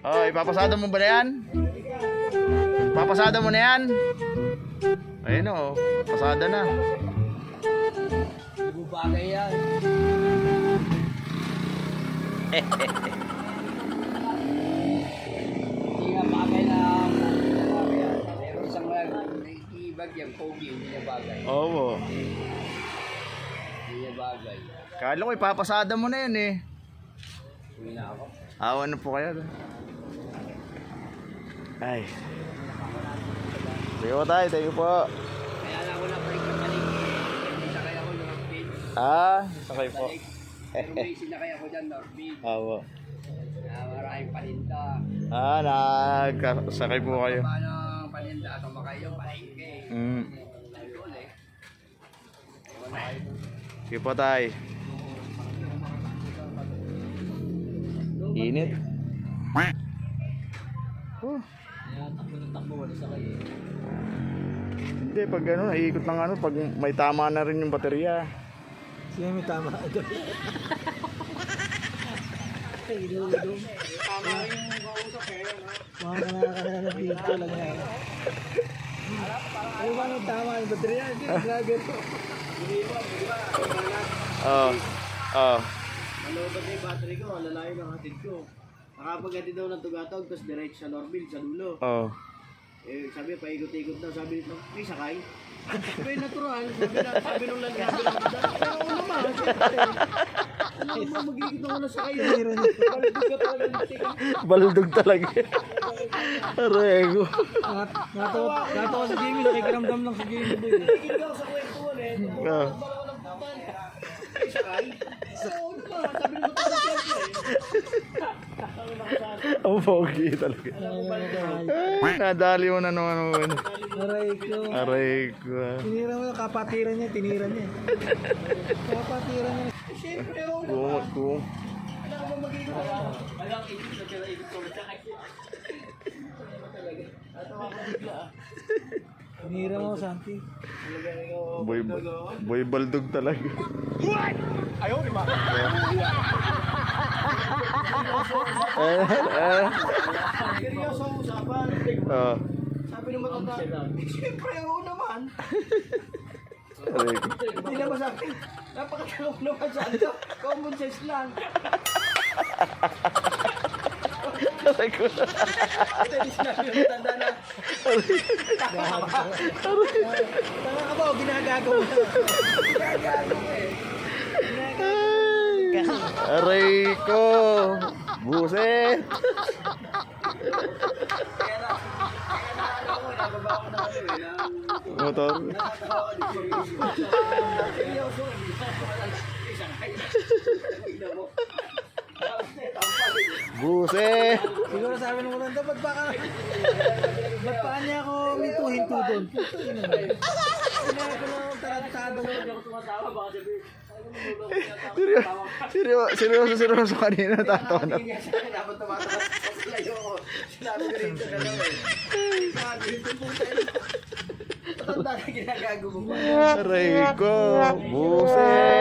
Oh, ipapasada mo ba na yan? Papasada mo na yan? Ayun o, pasada na. Bagay yan. Hindi nga bagay na bagay yan. Pero isang naikibag yung pogi, hindi niya bagay. Oo. Hindi niya bagay. Kala ko ipapasada mo na yan eh. Uwi na ako. Awan na po kayo. Ay. Sige po tayo, thank you po. Kaya lang ko na break ng paligid. Hindi sakay ako North Beach. Ah, sakay po. Pero may sinakay ako dyan North Beach. Awa. Maraming paninda. Ah, nagkasakay po kayo. Paano ang paninda at umakay yung palengke. Mm. Ayun eh. Sige po tayo. Init. Oh. Kaya takbo wala sakay eh. Hindi, pag ano, iikot ng ano, pag may tama na rin yung baterya. Siya may tama. Tama yung kausap eh. Mga kanaka dito lang yan. Ano ba nang tama yung baterya? Hindi, vlogger to. Oo. Oo. Nalobat na yung battery ko, lalayo ng hatid ko. Nakapaghatid daw ng tugatog, tapos diretso sa Norville, sa dulo. Oo. Eh, sabi, paikot-ikot daw. Sabi nito, may sakay. May natural. Sabi nung lalaki lang. Pero ako naman, siyempre. Ano ba, mag-ikot ako na sakay. Balbog ka talaga ng Baldog talaga. Arego. Natawa sa Jamie, nakikiramdam lang sa Jamie. Nakikinig ako sa kwentuhan eh. Oo. May sakay. Oo naman, sabi nung natural siyempre. Ang pogi talaga. Ay, nadali mo na naman. Aray ko. Aray ko. Tinira mo yung kapatiran niya, tinira niya. Kapatiran niya. Siyempre, oo naman. Kung. Ano ka ba mag-ikot ako? Alang ikot na pala ikot ko sa akin. Tinira mo, Santi. Boy baldog talaga. Ayaw, di ba? Seryoso ang usapan. Oo. Sabi ng matanda, siyempre, oo naman. Aray ko. Hindi naman sabi, napakatalong naman sa ano, common sense lang. Aray ko. Ito yung sinabi ng matanda na, tanga ka ba o ginagago mo? Ginagago mo eh. Aray ko. Buset. Motor. Buset. Siguro sabi ng matanda, ba't pa niya ako mintuhin-to doon? Tarantado mo. Seryoso kanina tatawa na. Dapat tumatawa sa layo ko. Sinabi ko rin ito na lang eh. Sabi ito po tayo. Matanda na ginagago mo pa. Aray ko. Buset.